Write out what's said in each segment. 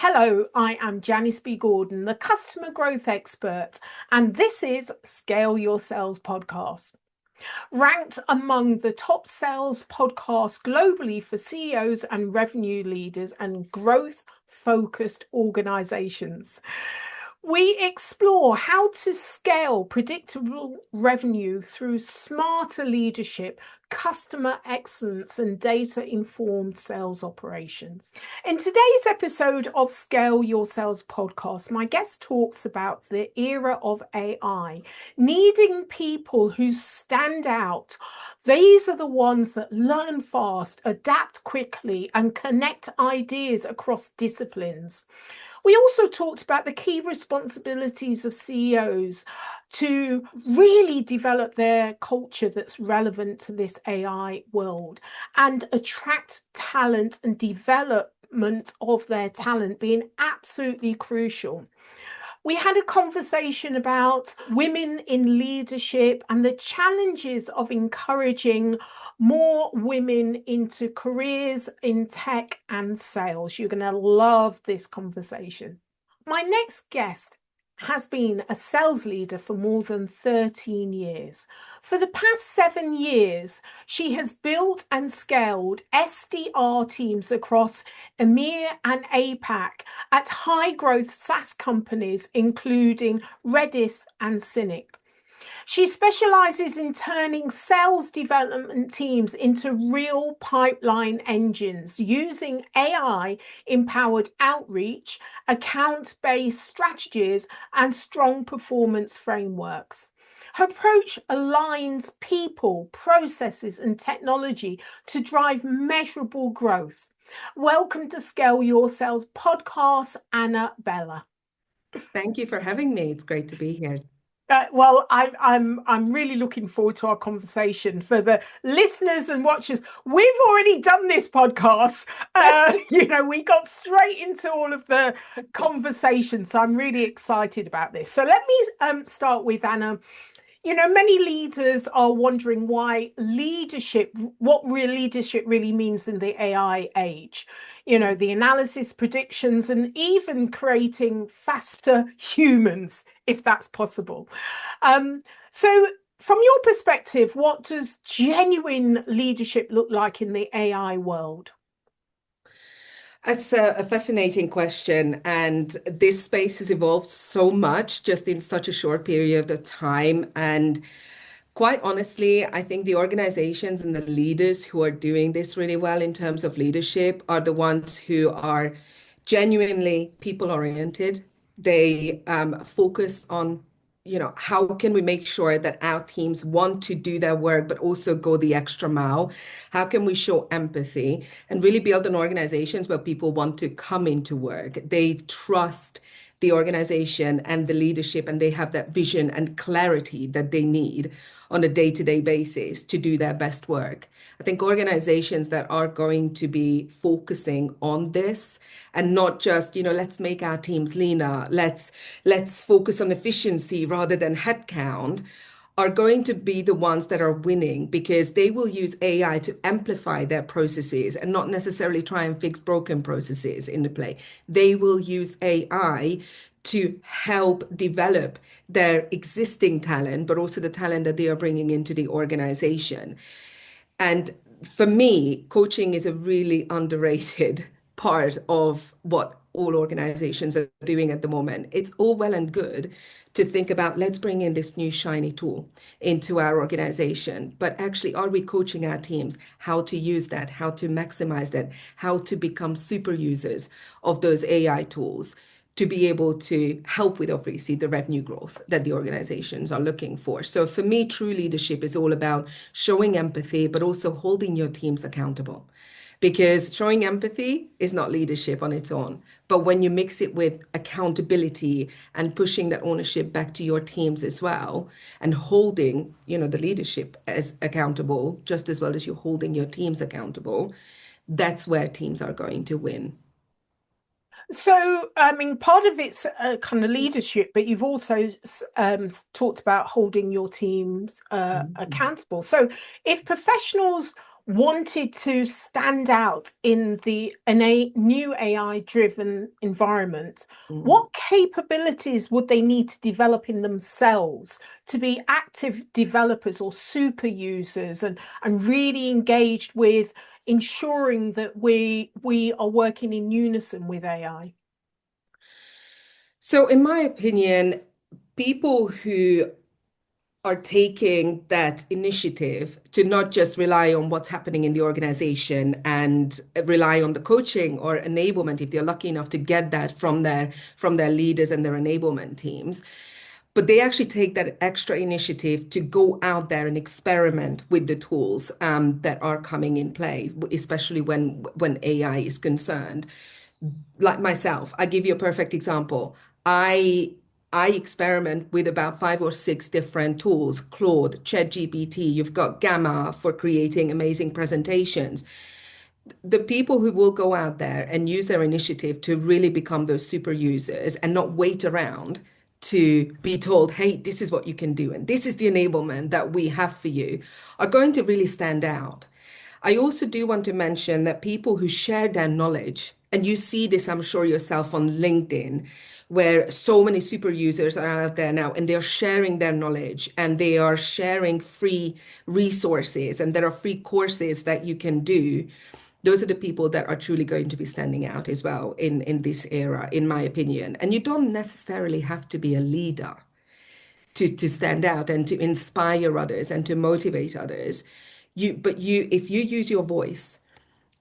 Hello, I am Janice B. Gordon, the customer growth expert, and this is Scale Your Sales Podcast. Ranked among the top sales podcasts globally for CEOs and revenue leaders and growth-focused organizations. We explore how to scale predictable revenue through smarter leadership, customer excellence, and data-informed sales operations. In today's episode of Scale Your Sales podcast, my guest talks about the era of AI, needing people who stand out. These are the ones that learn fast, adapt quickly, and connect ideas across disciplines. We also talked about the key responsibilities of CEOs to really develop their culture that's relevant to this AI world and attract talent, and development of their talent being absolutely crucial. We had a conversation about women in leadership and the challenges of encouraging more women into careers in tech and sales. You're going to love this conversation. My next guest has been a sales leader for more than 13 years. For the past 7 years, she has built and scaled SDR teams across EMEA and APAC at high growth SaaS companies, including Redis and Snyk. She specializes in turning sales development teams into real pipeline engines using AI-empowered outreach, account-based strategies, and strong performance frameworks. Her approach aligns people, processes, and technology to drive measurable growth. Welcome to Scale Your Sales podcast, Annabella. Thank you for having me. It's great to be here. I'm really looking forward to our conversation. For the listeners and watchers, we've already done this podcast. We got straight into all of the conversation, so I'm really excited about this. So let me start with Anna. Many leaders are wondering what real leadership really means in the AI age. The analysis, predictions, and even creating faster humans, if that's possible. So from your perspective, what does genuine leadership look like in the AI world? That's a fascinating question. And this space has evolved so much just in such a short period of time. And quite honestly, I think the organizations and the leaders who are doing this really well in terms of leadership are the ones who are genuinely people-oriented. They focus on how can we make sure that our teams want to do their work, but also go the extra mile? How can we show empathy and really build an organizations where people want to come into work? They trust the organization and the leadership, and they have that vision and clarity that they need on a day-to-day basis to do their best work. I think organizations that are going to be focusing on this and not just, let's make our teams leaner, let's focus on efficiency rather than headcount, are going to be the ones that are winning, because they will use AI to amplify their processes and not necessarily try and fix broken processes in the play. They will use AI to help develop their existing talent, but also the talent that they are bringing into the organization. And for me, coaching is a really underrated part of what all organizations are doing at the moment. It's all well and good to think about, let's bring in this new shiny tool into our organization. But actually, are we coaching our teams how to use that, how to maximize that, how to become super users of those AI tools to be able to help with, obviously, the revenue growth that the organizations are looking for. So for me, true leadership is all about showing empathy, but also holding your teams accountable. Because showing empathy is not leadership on its own. But when you mix it with accountability and pushing that ownership back to your teams as well, and holding, the leadership as accountable, just as well as you're holding your teams accountable, that's where teams are going to win. So, part of it's kind of leadership, but you've also talked about holding your teams accountable. So if professionals wanted to stand out in a new AI driven environment, Mm. what capabilities would they need to develop in themselves to be active developers or super users and really engaged with ensuring that we are working in unison with AI? So, in my opinion, people who are taking that initiative to not just rely on what's happening in the organization and rely on the coaching or enablement if they're lucky enough to get that from their leaders and their enablement teams, but they actually take that extra initiative to go out there and experiment with the tools that are coming in play, especially when AI is concerned. Like myself, I give you a perfect example. I experiment with about 5 or 6 different tools, Claude, ChatGPT, you've got Gamma for creating amazing presentations. The people who will go out there and use their initiative to really become those super users and not wait around to be told, hey, this is what you can do and this is the enablement that we have for you, are going to really stand out. I also do want to mention that people who share their knowledge, and you see this, I'm sure, yourself on LinkedIn, where so many super users are out there now and they're sharing their knowledge and they are sharing free resources and there are free courses that you can do. Those are the people that are truly going to be standing out as well in this era, in my opinion. And you don't necessarily have to be a leader to stand out and to inspire others and to motivate others. If you use your voice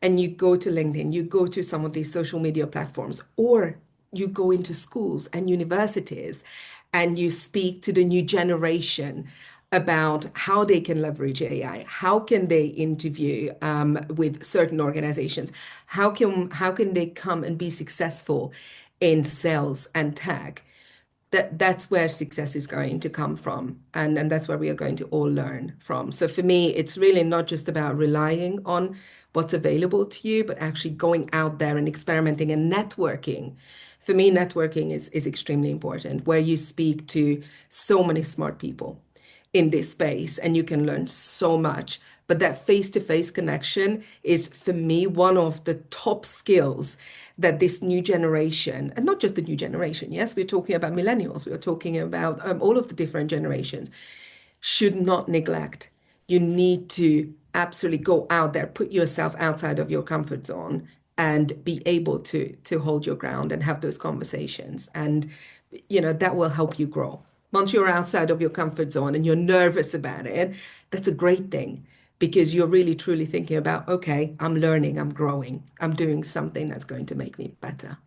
and you go to LinkedIn, you go to some of these social media platforms, or you go into schools and universities and you speak to the new generation about how they can leverage AI, how can they interview with certain organizations, how can they come and be successful in sales and tech. That's where success is going to come from, and that's where we are going to all learn from. So for me, it's really not just about relying on what's available to you, but actually going out there and experimenting and networking. For me, networking is extremely important, where you speak to so many smart people in this space and you can learn so much. But that face-to-face connection is, for me, one of the top skills that this new generation, and not just the new generation, yes, we're talking about millennials, we're talking about all of the different generations, should not neglect. You need to absolutely go out there, put yourself outside of your comfort zone and be able to hold your ground and have those conversations. And, that will help you grow. Once you're outside of your comfort zone and you're nervous about it, that's a great thing because you're really truly thinking about, okay, I'm learning, I'm growing, I'm doing something that's going to make me better.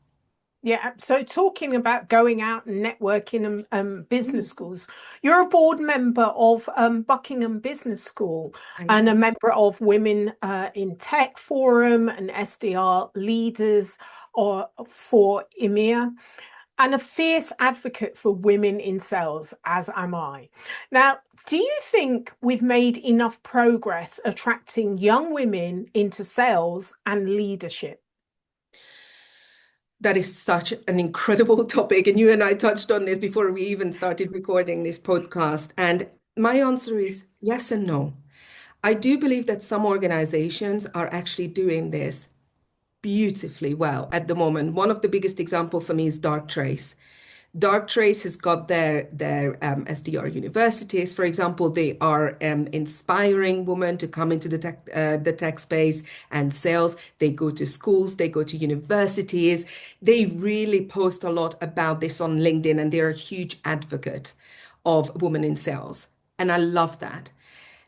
Yeah, so talking about going out and networking and business schools, you're a board member of Buckingham Business School I and a am. member of Women in Tech Forum and SDR leaders for EMEA and a fierce advocate for women in sales, as am I. Now, do you think we've made enough progress attracting young women into sales and leadership? That is such an incredible topic. And you and I touched on this before we even started recording this podcast. And my answer is yes and no. I do believe that some organizations are actually doing this beautifully well at the moment. One of the biggest example for me is Darktrace. Darktrace has got their SDR universities. For example, they are inspiring women to come into the tech space and sales. They go to schools, they go to universities. They really post a lot about this on LinkedIn, and they're a huge advocate of women in sales. And I love that.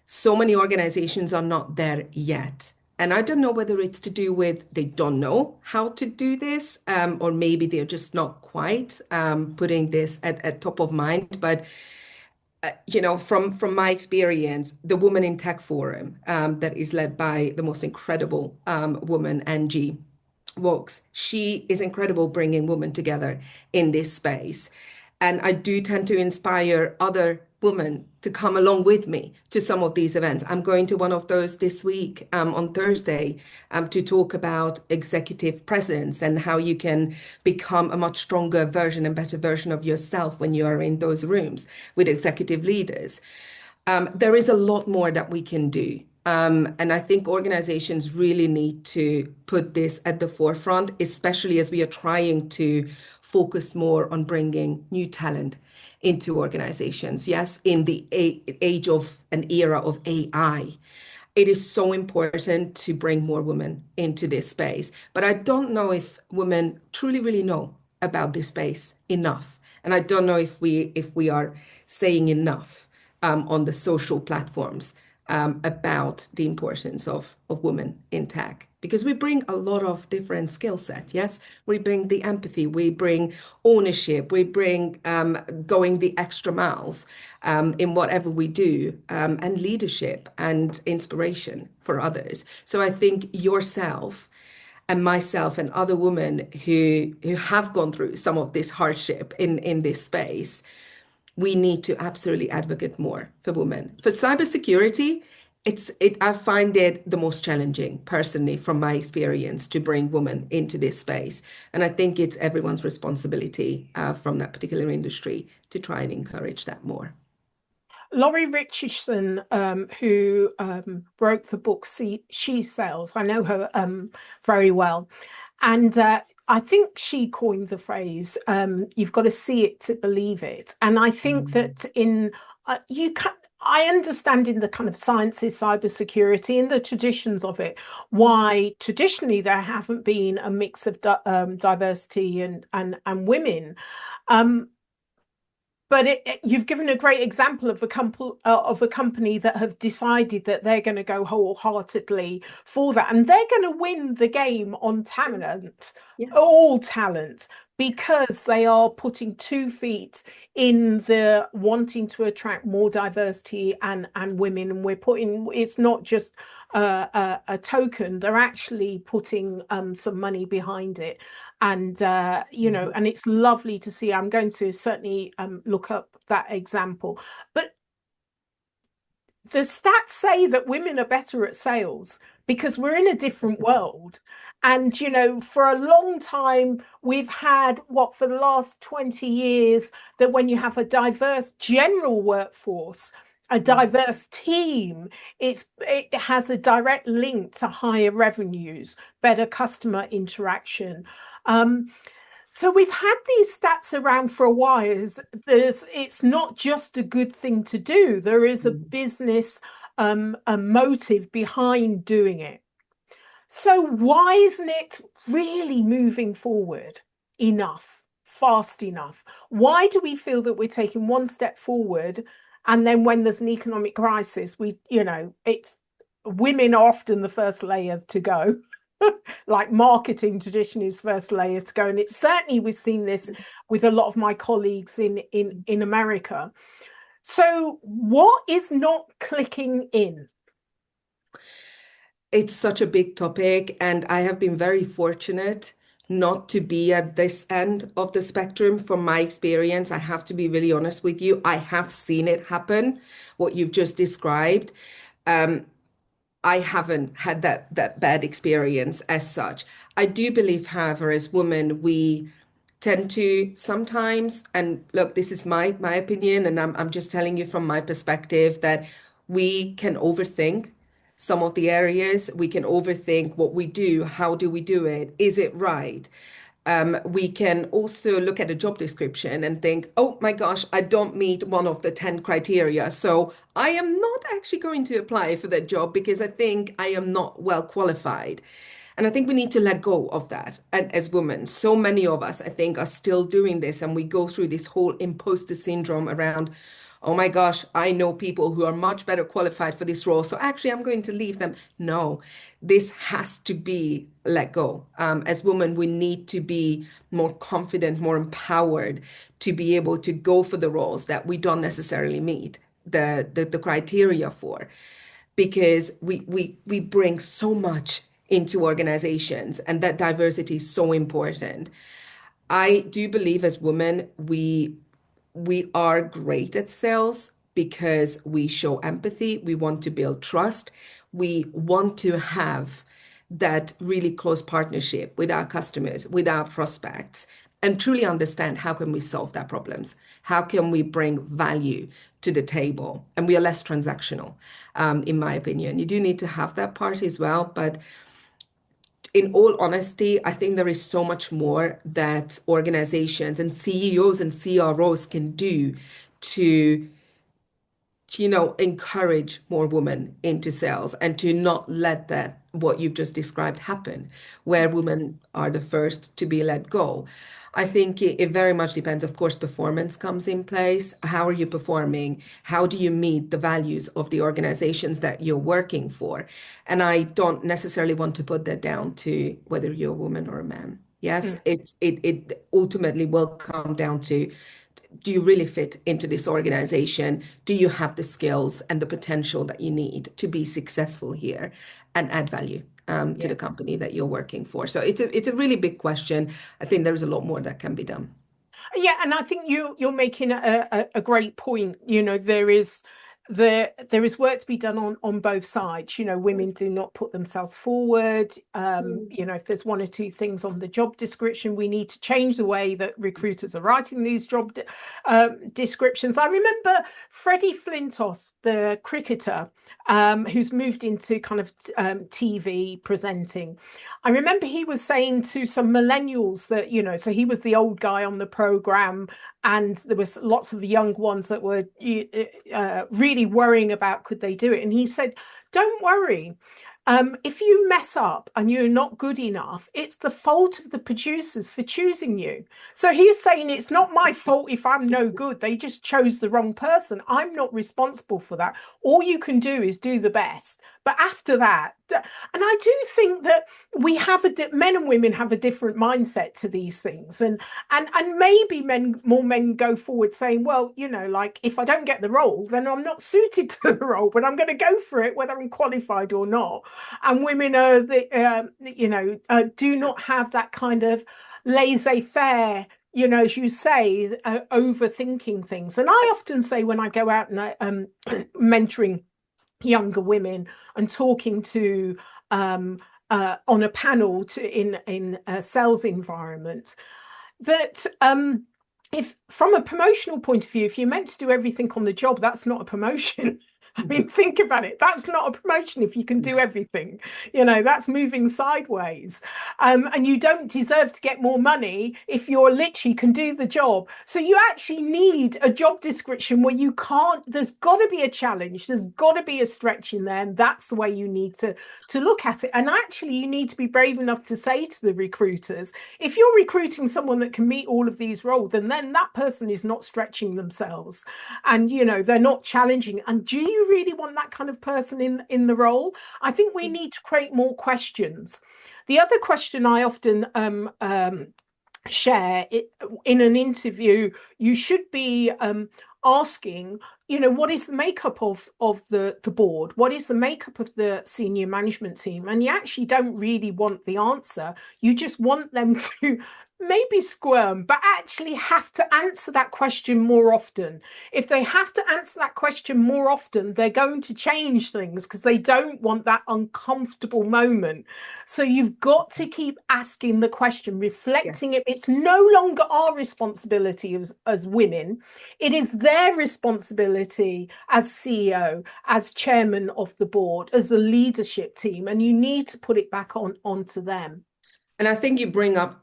So many organizations are not there yet. And I don't know whether it's to do with they don't know how to do this, or maybe they're just not quite putting this at top of mind. But from my experience, the Women in Tech Forum that is led by the most incredible woman, Angie Wokes, she is incredible bringing women together in this space. And I do tend to inspire other women to come along with me to some of these events. I'm going to one of those this week on Thursday to talk about executive presence and how you can become a much stronger version and better version of yourself when you are in those rooms with executive leaders. There is a lot more that we can do. And I think organizations really need to put this at the forefront, especially as we are trying to focus more on bringing new talent into organizations. Yes, in the age of an era of AI, it is so important to bring more women into this space. But I don't know if women truly really know about this space enough. And I don't know if we are saying enough on the social platforms about the importance of women in tech. Because we bring a lot of different skill set. Yes, we bring the empathy, we bring ownership, we bring going the extra miles in whatever we do, and leadership and inspiration for others. So I think yourself and myself and other women who have gone through some of this hardship in this space, we need to absolutely advocate more for women. For cybersecurity, I find it the most challenging, personally, from my experience, to bring women into this space. And I think it's everyone's responsibility from that particular industry to try and encourage that more. Laurie Richardson, who wrote the book She Sells, I know her very well. And I think she coined the phrase, you've got to see it to believe it. And I think Mm. that you can, I understand in the kind of sciences, cybersecurity, and the traditions of it, why traditionally there haven't been a mix of diversity and women. Um, but you've given a great example of a company that have decided that they're going to go wholeheartedly for that, and they're going to win the game on talent, Yes. all talent, because they are putting 2 feet in the wanting to attract more diversity and women. And we're putting, it's not just a token; they're actually putting some money behind it. And Mhm. and it's lovely to see. I'm going to certainly look up that example. But the stats say that women are better at sales because we're in a different world. And, for a long time, we've had what, for the last 20 years, that when you have a diverse general workforce, a Mhm. diverse team, it has a direct link to higher revenues, better customer interaction. Um, so we've had these stats around for a while. It's not just a good thing to do. There is a Mhm. business a motive behind doing it. So why isn't it really moving forward enough, fast enough? Why do we feel that we're taking one step forward, and then when there's an economic crisis, it's women are often the first layer to go. Like marketing tradition is first layer to go. And it's certainly, we've seen this with a lot of my colleagues in America. So what is not clicking in? It's such a big topic, and I have been very fortunate not to be at this end of the spectrum from my experience. I have to be really honest with you. I have seen it happen, what you've just described. Um, I haven't had that bad experience as such. I do believe, however, as women, we tend to sometimes, and look, this is my opinion, and I'm just telling you from my perspective, that we can overthink some of the areas. We can overthink what we do. How do we do it? Is it right? We can also look at a job description and think, oh my gosh, I don't meet one of the 10 criteria. So I am not actually going to apply for that job because I think I am not well qualified. And I think we need to let go of that. And as women, so many of us, I think, are still doing this. And we go through this whole imposter syndrome around, oh my gosh, I know people who are much better qualified for this role. So actually, I'm going to leave them. No, this has to be let go. As women, we need to be more confident, more empowered to be able to go for the roles that we don't necessarily meet the criteria for, because we bring so much into organizations, and that diversity is so important. I do believe as women, we are great at sales because we show empathy. We want to build trust. We want to have that really close partnership with our customers, with our prospects. and truly understand how can we solve their problems? How can we bring value to the table? And we are less transactional, in my opinion. You do need to have that part as well, but in all honesty, I think there is so much more that organizations and CEOs and CROs can do to encourage more women into sales and to not let that, what you've just described, happen, where women are the first to be let go. I think it very much depends. Of course, performance comes in place. How are you performing? How do you meet the values of the organizations that you're working for? And I don't necessarily want to put that down to whether you're a woman or a man. Yes, it ultimately will come down to, do you really fit into this organization? Do you have the skills and the potential that you need to be successful here and add value to the company that you're working for? So it's a really big question. I think there's a lot more that can be done. Yeah, and I think you're making a great point. There is work to be done on both sides. Women do not put themselves forward. If there's one or two things on the job description, we need to change the way that recruiters are writing these job descriptions. I remember Freddie Flintoff, the cricketer, who's moved into kind of TV presenting. I remember he was saying to some millennials that, so he was the old guy on the program, and there was lots of young ones that were really worrying about could they do it. And he said, don't worry. If you mess up and you're not good enough, it's the fault of the producers for choosing you. So he's saying it's not my fault if I'm no good. They just chose the wrong person. I'm not responsible for that. All you can do is do the best. But after that, and I do think that we have men and women have a different mindset to these things, and maybe more men go forward saying, well, like if I don't get the role, then I'm not suited to the role, but I'm going to go for it whether I'm qualified or not. And women are do not have that kind of laissez-faire, as you say, overthinking things. And I often say when I go out and mentoring younger women and talking to on a panel in a sales environment, that if from a promotional point of view, if you're meant to do everything on the job, that's not a promotion. I mean, think about it. That's not a promotion if you can do everything. That's moving sideways. And you don't deserve to get more money if you're literally can do the job. So you actually need a job description where you can't, there's got to be a challenge. There's got to be a stretch in there. And that's the way you need to look at it. And actually, you need to be brave enough to say to the recruiters, if you're recruiting someone that can meet all of these roles, then that person is not stretching themselves. And, they're not challenging. And do you really want that kind of person in the role? I think we need to create more questions. The other question I often share in an interview, you should be asking, what is the makeup of the board? What is the makeup of the senior management team? And you actually don't really want the answer. You just want them to maybe squirm, but actually have to answer that question more often. If they have to answer that question more often, they're going to change things because they don't want that uncomfortable moment. So you've got to keep asking the question, reflecting it. It's no longer our responsibility as women. It is their responsibility as CEO, as chairman of the board, as a leadership team, and you need to put it back onto them. And I think you bring up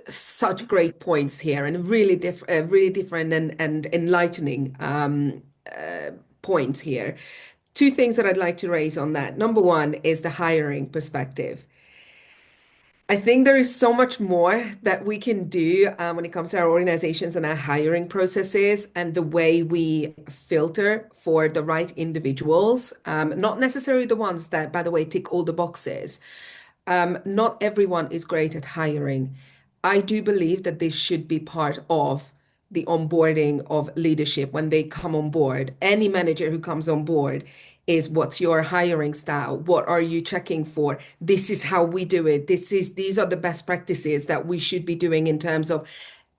such great points here, and really different and enlightening points here. Two things that I'd like to raise on that. Number one is the hiring perspective. I think there is so much more that we can do when it comes to our organizations and our hiring processes and the way we filter for the right individuals, not necessarily the ones that, by the way, tick all the boxes. Not everyone is great at hiring. I do believe that this should be part of the onboarding of leadership when they come on board. Any manager who comes on board is, what's your hiring style? What are you checking for? This is how we do it. These are the best practices that we should be doing in terms of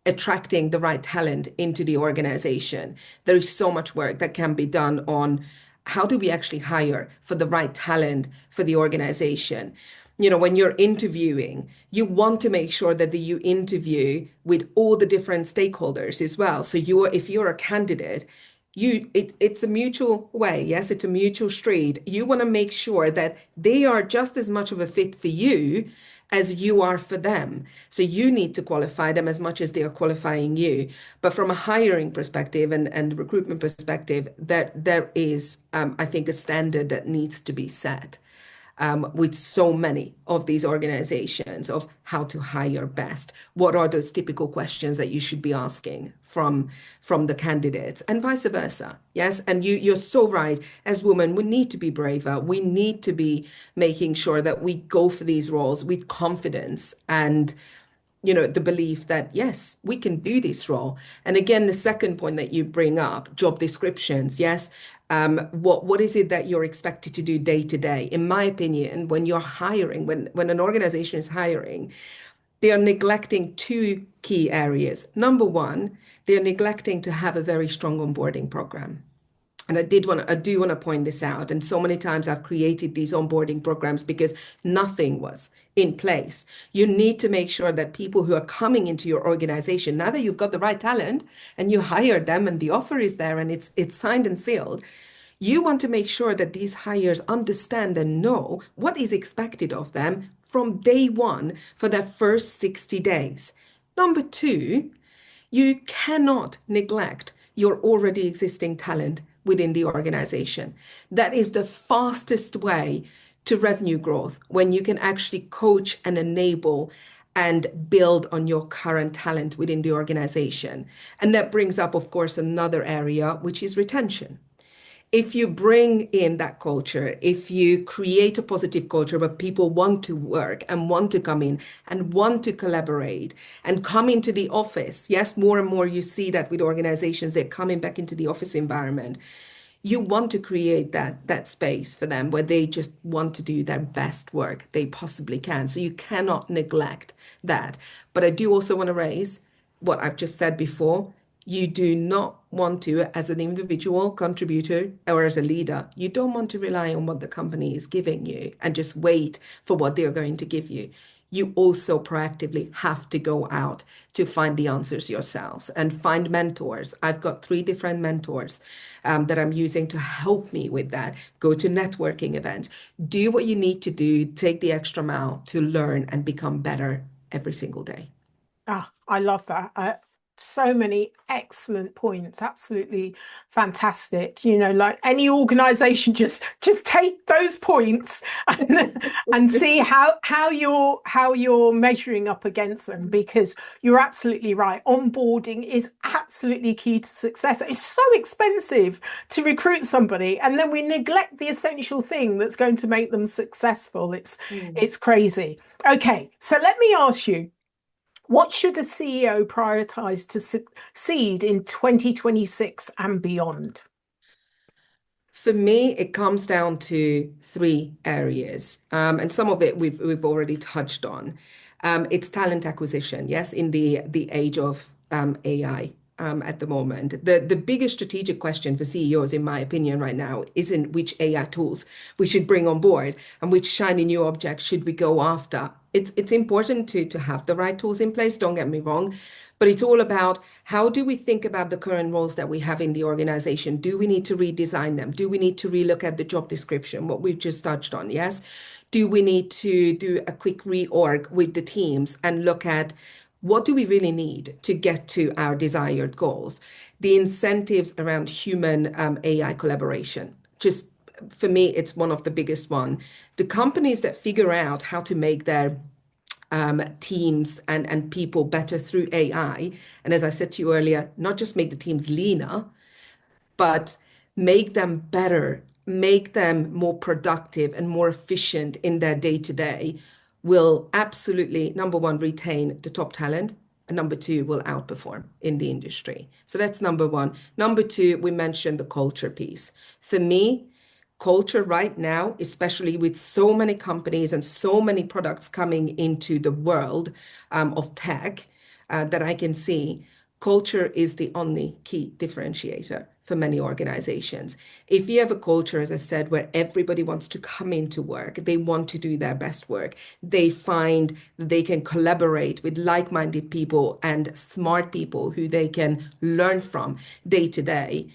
attracting the right talent into the organization. There is so much work that can be done on how do we actually hire for the right talent for the organization. when you're interviewing, you want to make sure that you interview with all the different stakeholders as well. So if you're a candidate, it's a mutual way. Yes, it's a mutual street. You want to make sure that they are just as much of a fit for you as you are for them. So you need to qualify them as much as they are qualifying you. But from a hiring perspective and recruitment perspective, there is, I think, a standard that needs to be set with so many of these organizations of how to hire best. What are those typical questions that you should be asking from the candidates and vice versa? Yes, and you're so right. As women, we need to be braver. We need to be making sure that we go for these roles with confidence and the belief that, yes, we can do this role. And again, the second point that you bring up, job descriptions, yes. What is it that you're expected to do day to day? In my opinion, when you're hiring, when an organization is hiring, they are neglecting two key areas. Number one, they are neglecting to have a very strong onboarding program. And I do want to point this out. And so many times I've created these onboarding programs because nothing was in place. You need to make sure that people who are coming into your organization, now that you've got the right talent and you hired them and the offer is there and it's signed and sealed, you want to make sure that these hires understand and know what is expected of them from day one for their first 60 days. Number two, you cannot neglect your already existing talent within the organization. That is the fastest way to revenue growth, when you can actually coach and enable and build on your current talent within the organization. And that brings up, of course, another area, which is retention. If you bring in that culture, if you create a positive culture where people want to work and want to come in and want to collaborate and come into the office, yes, more and more you see that with organizations, they're coming back into the office environment. You want to create that space for them where they just want to do their best work they possibly can. So you cannot neglect that. But I do also want to raise what I've just said before. You do not want to, as an individual contributor or as a leader, you don't want to rely on what the company is giving you and just wait for what they're going to give you. You also proactively have to go out to find the answers yourselves and find mentors. I've got 3 different mentors that I'm using to help me with that. Go to networking events, do what you need to do, take the extra mile to learn and become better every single day. Ah, I love that. So many excellent points. Absolutely fantastic. Like any organization, just take those points and see how you're measuring up against them, because you're absolutely right. Onboarding is absolutely key to success. It's so expensive to recruit somebody, and then we neglect the essential thing that's going to make them successful. It's crazy. Okay, so let me ask you, what should a CEO prioritize to succeed in 2026 and beyond? For me, it comes down to 3 areas, and some of it we've already touched on. It's talent acquisition, yes, in the age of AI. At the moment, the biggest strategic question for CEOs, in my opinion, right now, isn't which AI tools we should bring on board and which shiny new objects should we go after. It's important to have the right tools in place, don't get me wrong, but it's all about how do we think about the current roles that we have in the organization? Do we need to redesign them? Do we need to relook at the job description, what we've just touched on? Yes. Do we need to do a quick reorg with the teams and look at what do we really need to get to our desired goals? The incentives around human AI collaboration. Just for me, it's one of the biggest one. The companies that figure out how to make their teams and people better through AI, and as I said to you earlier, not just make the teams leaner, but make them better, make them more productive and more efficient in their day to day, will absolutely, number one, retain the top talent, and number two, will outperform in the industry. So that's number one. Number two, we mentioned the culture piece. For me, culture right now, especially with so many companies and so many products coming into the world of tech that I can see, culture is the only key differentiator for many organizations. If you have a culture, as I said, where everybody wants to come into work, they want to do their best work, they find they can collaborate with like-minded people and smart people who they can learn from day to day,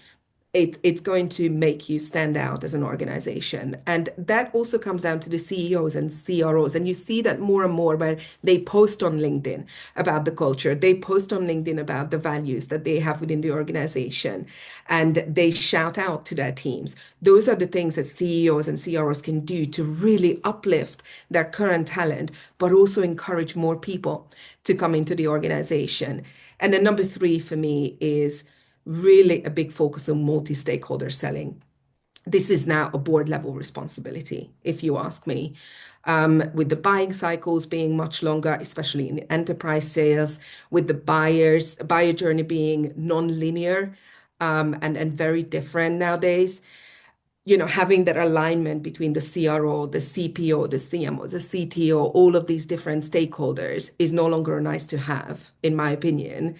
it's going to make you stand out as an organization. And that also comes down to the CEOs and CROs. And you see that more and more where they post on LinkedIn about the culture. They post on LinkedIn about the values that they have within the organization. And they shout out to their teams. Those are the things that CEOs and CROs can do to really uplift their current talent, but also encourage more people to come into the organization. And then number three for me is really a big focus on multi-stakeholder selling. This is now a board level responsibility, if you ask me. With the buying cycles being much longer, especially in enterprise sales, with the buyer journey being non-linear and very different nowadays, having that alignment between the CRO, the CPO, the CMO, the CTO, all of these different stakeholders is no longer nice to have, in my opinion.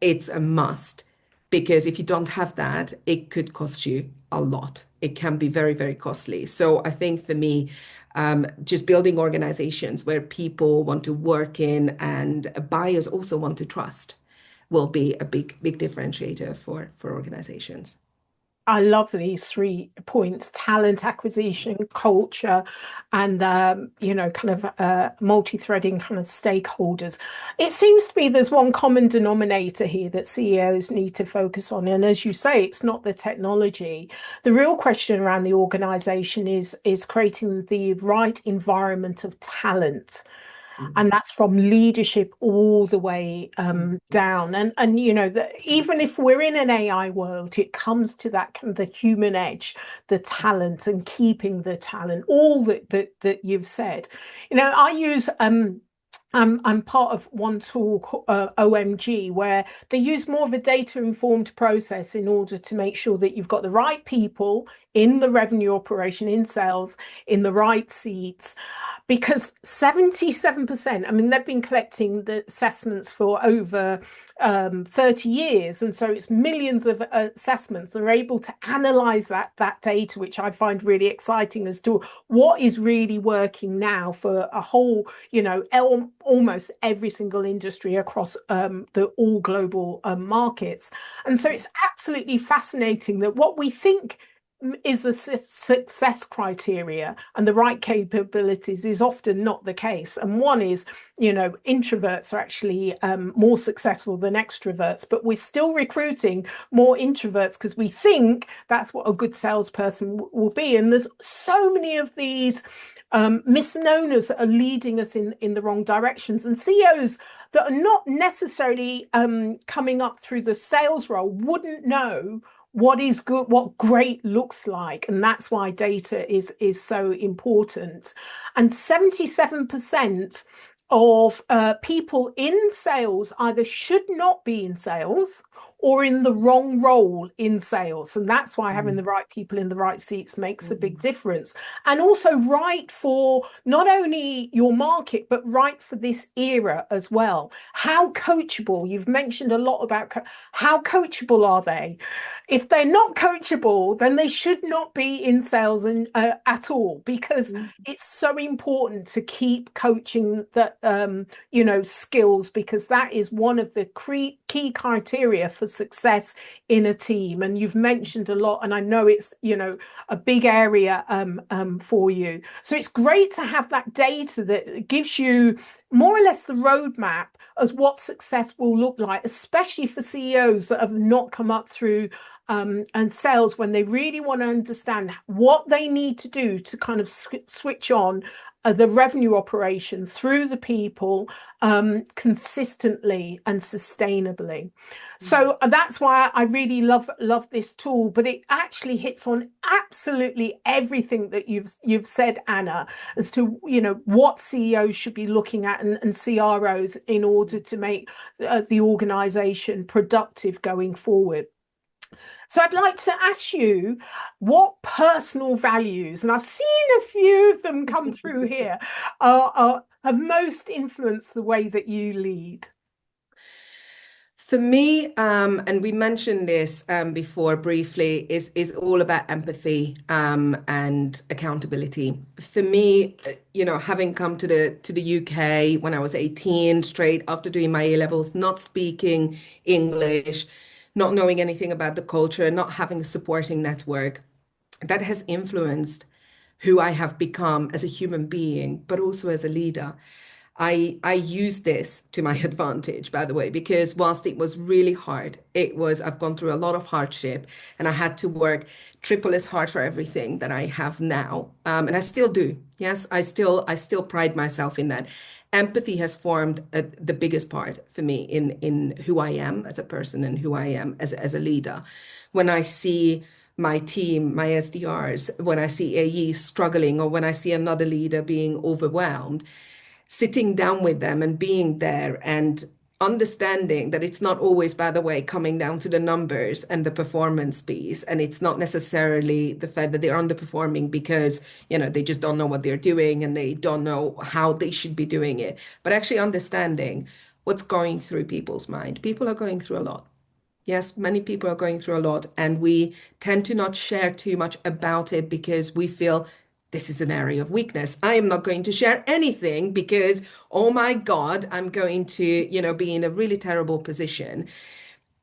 It's a must. Because if you don't have that, it could cost you a lot. It can be very, very costly. So I think for me, just building organizations where people want to work in and buyers also want to trust will be a big, big differentiator for organizations. I love these 3 points: talent acquisition, culture, and kind of multi-threading kind of stakeholders. It seems to me there's one common denominator here that CEOs need to focus on. And as you say, it's not the technology. The real question around the organization is creating the right environment of talent. And that's from leadership all the way down. And even if we're in an AI world, it comes to that kind of the human edge, the talent, and keeping the talent, all that you've said. I use I'm part of one tool, OMG, where they use more of a data-informed process in order to make sure that you've got the right people in the revenue operation, in sales, in the right seats. Because 77%, I mean, they've been collecting the assessments for over 30 years. And so it's millions of assessments. They're able to analyze that data, which I find really exciting as to what is really working now for a whole, almost every single industry across the all global markets. And so it's absolutely fascinating that what we think is the success criteria and the right capabilities is often not the case. And one is, introverts are actually more successful than extroverts, but we're still recruiting more introverts because we think that's what a good salesperson will be. And there's so many of these misnomers that are leading us in the wrong directions. And CEOs that are not necessarily coming up through the sales role wouldn't know what is good, what great looks like. And that's why data is so important. And 77% of people in sales either should not be in sales or in the wrong role in sales. And that's why having the right people in the right seats makes a big difference. And also right for not only your market, but right for this era as well. How coachable, you've mentioned a lot about how coachable are they? If they're not coachable, then they should not be in sales at all, because it's so important to keep coaching that skills, because that is one of the key criteria for success in a team. And you've mentioned a lot, and I know it's a big area for you. So it's great to have that data that gives you more or less the roadmap as what success will look like, especially for CEOs that have not come up through and sales, when they really want to understand what they need to do to kind of switch on the revenue operation through the people consistently and sustainably. So that's why I really love this tool, but it actually hits on absolutely everything that you've said, Anna, as to what CEOs should be looking at and CROs in order to make the organization productive going forward. So I'd like to ask you what personal values, and I've seen a few of them come through here, have most influenced the way that you lead. For me, and we mentioned this before briefly, is all about empathy and accountability. For me, having come to the UK when I was 18, straight after doing my A-levels, not speaking English, not knowing anything about the culture, not having a supporting network, that has influenced who I have become as a human being, but also as a leader. I use this to my advantage, by the way, because whilst it was really hard, I've gone through a lot of hardship and I had to work triple as hard for everything that I have now. And I still do. Yes, I still pride myself in that. Empathy has formed the biggest part for me in who I am as a person and who I am as a leader. When I see my team, my SDRs, when I see AEs struggling, or when I see another leader being overwhelmed, sitting down with them and being there and understanding that it's not always, by the way, coming down to the numbers and the performance piece. And it's not necessarily the fact that they're underperforming because, they just don't know what they're doing and they don't know how they should be doing it. But actually understanding what's going through people's mind. People are going through a lot. Yes, many people are going through a lot, and we tend to not share too much about it because we feel this is an area of weakness. I am not going to share anything because, oh my God, I'm going to, be in a really terrible position.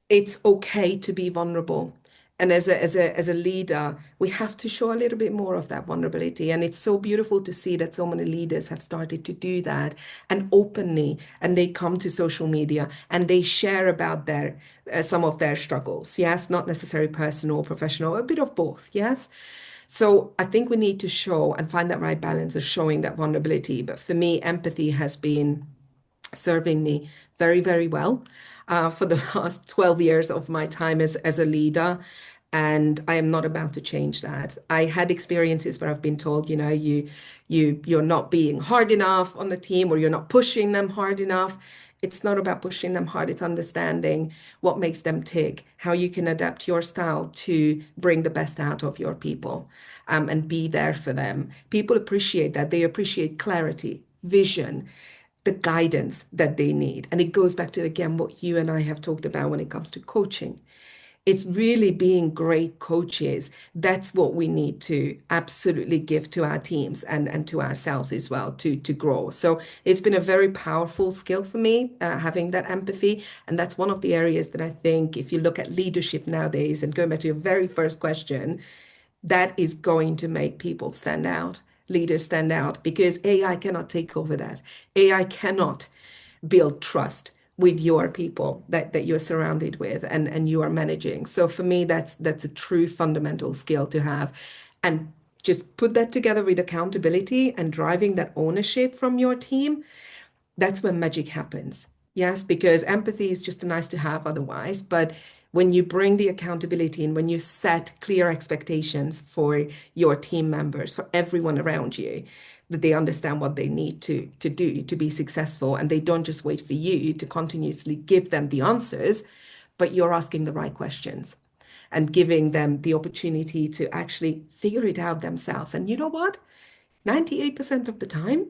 It's okay to be vulnerable. And as a leader, we have to show a little bit more of that vulnerability. And it's so beautiful to see that so many leaders have started to do that and openly, and they come to social media and they share about their some of their struggles. Yes, not necessarily personal or professional, a bit of both. Yes. So I think we need to show and find that right balance of showing that vulnerability. But for me, empathy has been serving me very, very well for the last 12 years of my time as a leader. And I am not about to change that. I had experiences where I've been told, you're not being hard enough on the team, or you're not pushing them hard enough. It's not about pushing them hard. It's understanding what makes them tick, how you can adapt your style to bring the best out of your people, and be there for them. People appreciate that. They appreciate clarity, vision, the guidance that they need. And it goes back to, again, what you and I have talked about when it comes to coaching. It's really being great coaches. That's what we need to absolutely give to our teams and to ourselves as well to grow. So it's been a very powerful skill for me, having that empathy. And that's one of the areas that I think, if you look at leadership nowadays, and going back to your very first question, that is going to make people stand out, leaders stand out, because AI cannot take over that. AI cannot build trust with your people that you're surrounded with and you are managing. So for me, that's a true fundamental skill to have. And just put that together with accountability and driving that ownership from your team. That's when magic happens. Yes, because empathy is just a nice to have otherwise. But when you bring the accountability and when you set clear expectations for your team members, for everyone around you, that they understand what they need to do to be successful, and they don't just wait for you to continuously give them the answers, but you're asking the right questions and giving them the opportunity to actually figure it out themselves. And you know what? 98% of the time,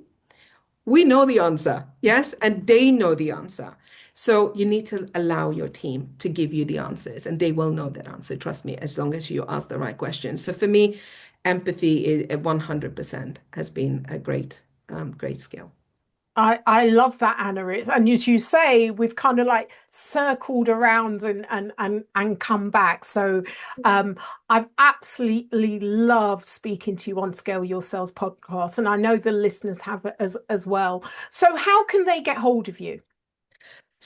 we know the answer, yes, and they know the answer. So you need to allow your team to give you the answers, and they will know that answer. Trust me, as long as you ask the right questions. So for me, empathy is 100% has been a great skill. I love that, Anna. And as you say, we've kind of like circled around and come back. So I've absolutely loved speaking to you on Scale Your Sales podcast, and I know the listeners have as well. So how can they get hold of you?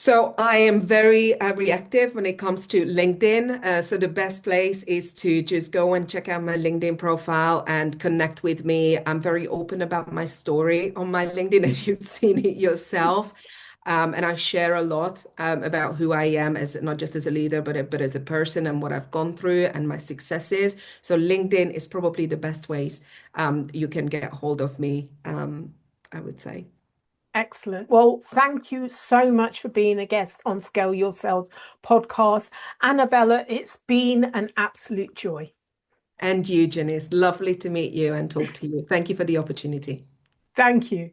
So I am very reactive when it comes to LinkedIn. So the best place is to just go and check out my LinkedIn profile and connect with me. I'm very open about my story on my LinkedIn, as you've seen it yourself. And I share a lot about who I am, as not just as a leader, but as a person, and what I've gone through and my successes. So LinkedIn is probably the best ways you can get hold of me, I would say. Excellent. Well, thank you so much for being a guest on Scale Your Sales podcast. Annabella, it's been an absolute joy. And you, Janice, lovely to meet you and talk to you. Thank you for the opportunity. Thank you.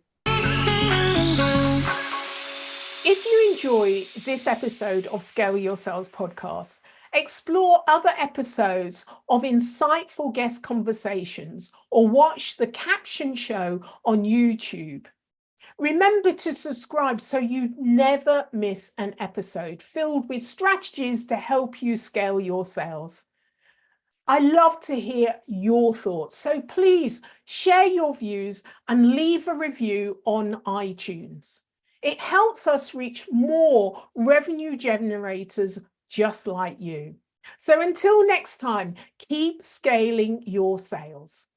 If you enjoy this episode of Scale Your Sales podcast, explore other episodes of insightful guest conversations, or watch the caption show on YouTube. Remember to subscribe so you never miss an episode filled with strategies to help you scale your sales. I love to hear your thoughts, so please share your views and leave a review on iTunes. It helps us reach more revenue generators just like you. So until next time, keep scaling your sales.